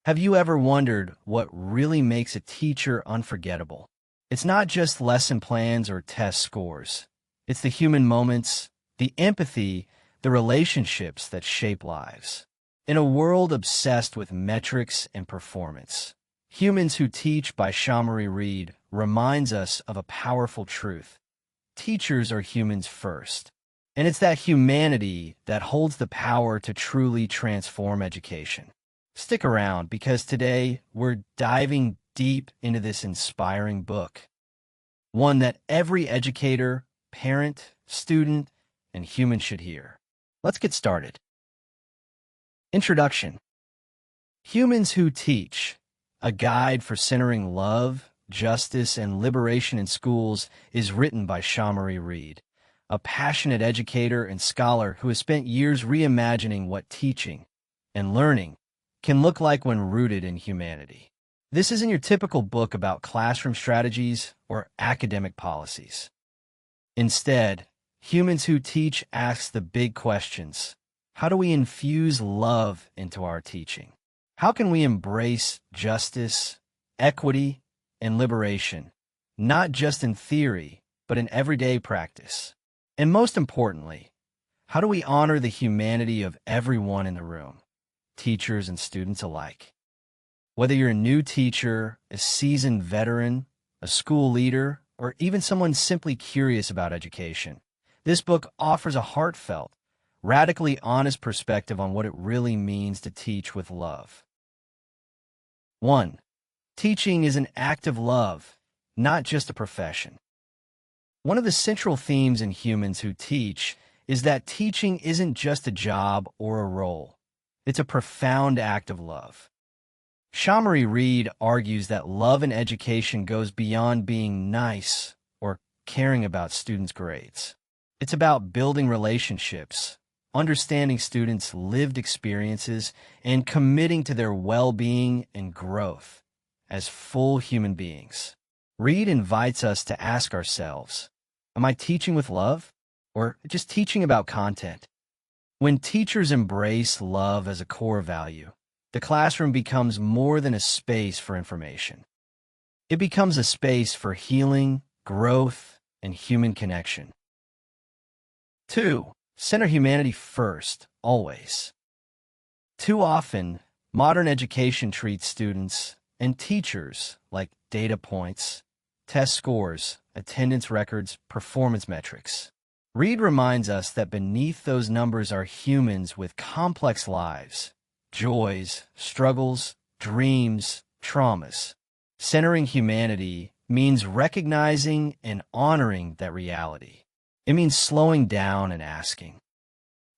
Have you ever wondered what really makes a teacher unforgettable? It's not just lesson plans or test scores. It's the human moments, the empathy, the relationships that shape lives. In a world obsessed with metrics and performance, Humans Who Teach by Shamari Reed reminds us of a powerful truth. Teachers are humans first. And it's that humanity that holds the power to truly transform education. Stick around because today we're diving deep into this inspiring book. One that every educator, parent, student, and human should hear. Let's get started. Introduction. Humans Who Teach, a guide for centering love, justice, and liberation in schools, is written by Shamari Reed, a passionate educator and scholar who has spent years reimagining what teaching and learning can look like when rooted in humanity. This isn't your typical book about classroom strategies or academic policies. Instead, Humans Who Teach asks the big questions. How do we infuse love into our teaching? How can we embrace justice, equity, and liberation, not just in theory, but in everyday practice? And most importantly, how do we honor the humanity of everyone in the room, teachers and students alike? Whether you're a new teacher, a seasoned veteran, a school leader, or even someone simply curious about education, this book offers a heartfelt, radically honest perspective on what it really means to teach with love. 1. Teaching is an act of love, not just a profession. One of the central themes in Humans Who Teach is that teaching isn't just a job or a role. It's a profound act of love. Shamari Reed argues that love in education goes beyond being nice or caring about students' grades. It's about building relationships, understanding students' lived experiences, and committing to their well-being and growth as full human beings. Reed invites us to ask ourselves, am I teaching with love or just teaching about content? When teachers embrace love as a core value, the classroom becomes more than a space for information. It becomes a space for healing, growth, and human connection. 2. Center humanity first, always. Too often, modern education treats students and teachers like data points, test scores, attendance records, performance metrics. Reed reminds us that beneath those numbers are humans with complex lives, joys, struggles, dreams, traumas. Centering humanity means recognizing and honoring that reality. It means slowing down and asking,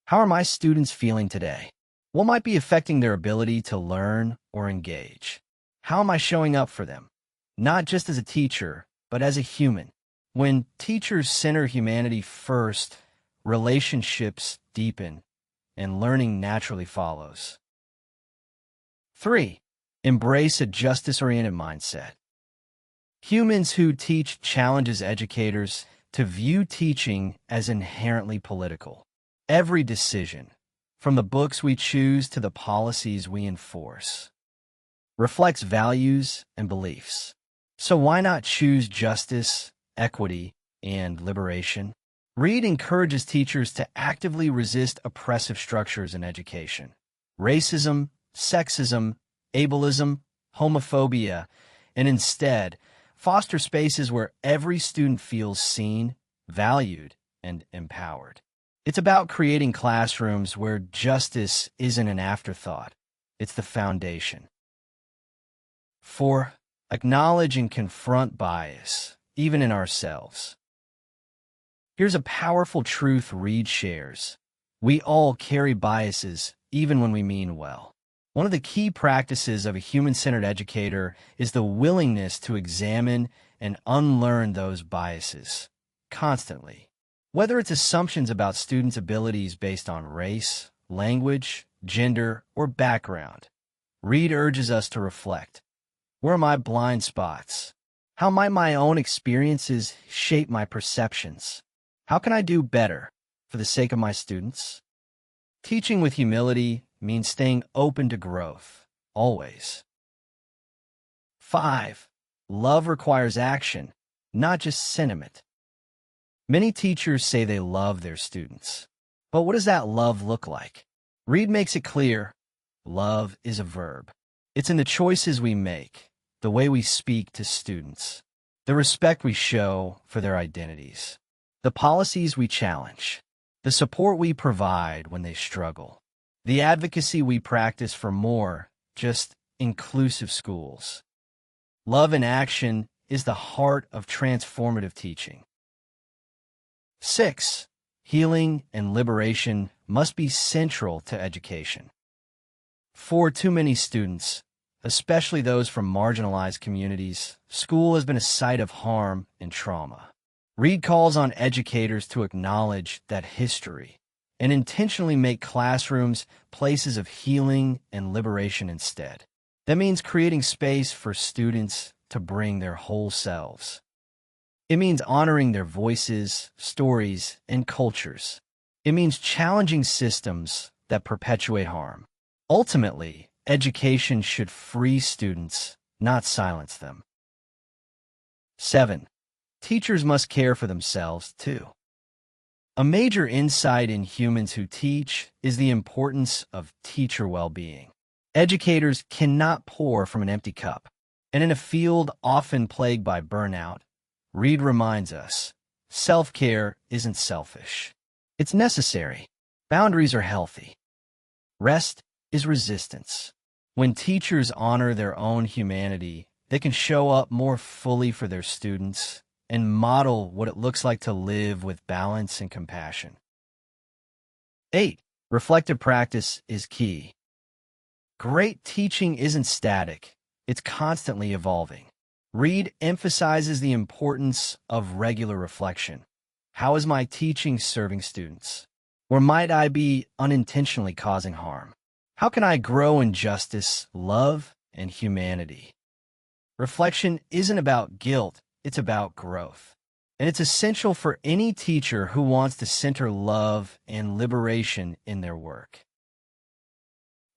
how are my students feeling today? What might be affecting their ability to learn or engage? How am I showing up for them? Not just as a teacher, but as a human. When teachers center humanity first, relationships deepen, and learning naturally follows. 3. Embrace a justice-oriented mindset. Humans Who Teach challenges educators to view teaching as inherently political. Every decision, from the books we choose to the policies we enforce, reflects values and beliefs. So why not choose justice, equity, and liberation? Reed encourages teachers to actively resist oppressive structures in education. Racism, sexism, ableism, homophobia, and instead foster spaces where every student feels seen, valued, and empowered. It's about creating classrooms where justice isn't an afterthought, it's the foundation. 4. Acknowledge and confront bias, even in ourselves. Here's a powerful truth Reed shares. We all carry biases, even when we mean well. One of the key practices of a human-centered educator is the willingness to examine and unlearn those biases, constantly. Whether it's assumptions about students' abilities based on race, language, gender, or background, Reed urges us to reflect. Where are my blind spots? How might my own experiences shape my perceptions? How can I do better for the sake of my students? Teaching with humility means staying open to growth, always. 5. Love requires action, not just sentiment. Many teachers say they love their students. But what does that love look like? Reed makes it clear. Love is a verb. It's in the choices we make, the way we speak to students, the respect we show for their identities, the policies we challenge, the support we provide when they struggle, the advocacy we practice for more, just inclusive schools. Love in action is the heart of transformative teaching. 6. Healing and liberation must be central to education. For too many students, especially those from marginalized communities, school has been a site of harm and trauma. Reed calls on educators to acknowledge that history and intentionally make classrooms places of healing and liberation instead. That means creating space for students to bring their whole selves. It means honoring their voices, stories, and cultures. It means challenging systems that perpetuate harm. Ultimately, education should free students, not silence them. 7. Teachers must care for themselves, too. A major insight in Humans Who Teach is the importance of teacher well-being. Educators cannot pour from an empty cup. And in a field often plagued by burnout, Reed reminds us, self-care isn't selfish. It's necessary. Boundaries are healthy. Rest is resistance. When teachers honor their own humanity, they can show up more fully for their students and model what it looks like to live with balance and compassion. 8. Reflective practice is key. Great teaching isn't static. It's constantly evolving. Reed emphasizes the importance of regular reflection. How is my teaching serving students? Or might I be unintentionally causing harm? How can I grow in justice, love, and humanity? Reflection isn't about guilt, it's about growth. And it's essential for any teacher who wants to center love and liberation in their work.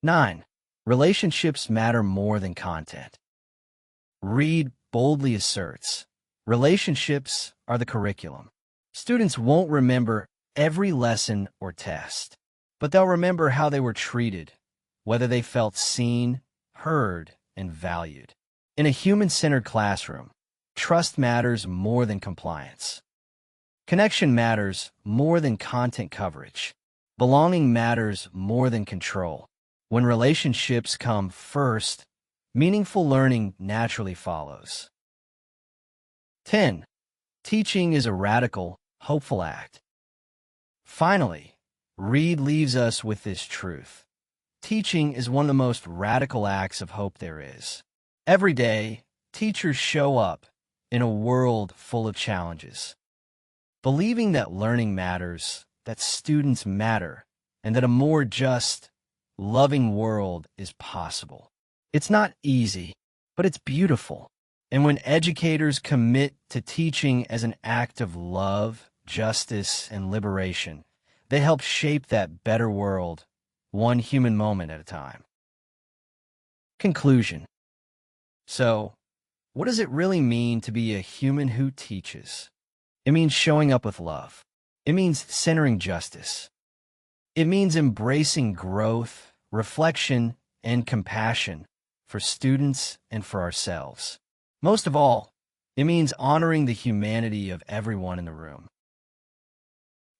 9. Relationships matter more than content. Reed boldly asserts, relationships are the curriculum. Students won't remember every lesson or test, but they'll remember how they were treated, whether they felt seen, heard, and valued. In a human-centered classroom, trust matters more than compliance. Connection matters more than content coverage. Belonging matters more than control. When relationships come first, meaningful learning naturally follows. 10. Teaching is a radical, hopeful act. Finally, Reed leaves us with this truth. Teaching is one of the most radical acts of hope there is. Every day, teachers show up in a world full of challenges, believing that learning matters, that students matter, and that a more just, loving world is possible. It's not easy, but it's beautiful. And when educators commit to teaching as an act of love, justice, and liberation, they help shape that better world, one human moment at a time. Conclusion. So, what does it really mean to be a human who teaches? It means showing up with love. It means centering justice. It means embracing growth, reflection, and compassion for students and for ourselves. Most of all, it means honoring the humanity of everyone in the room.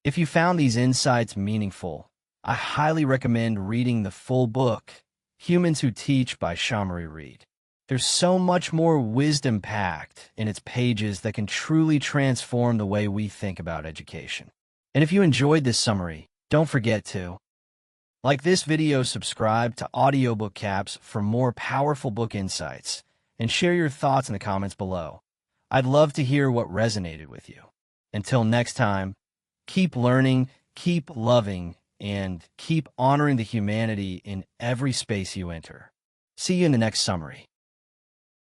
If you found these insights meaningful, I highly recommend reading the full book, Humans Who Teach by Shamari Reed. There's so much more wisdom packed in its pages that can truly transform the way we think about education. And if you enjoyed this summary, don't forget to like this video, subscribe to AudioBookCAPS for more powerful book insights, and share your thoughts in the comments below. I'd love to hear what resonated with you. Until next time, keep learning, keep loving, and keep honoring the humanity in every space you enter. See you in the next summary.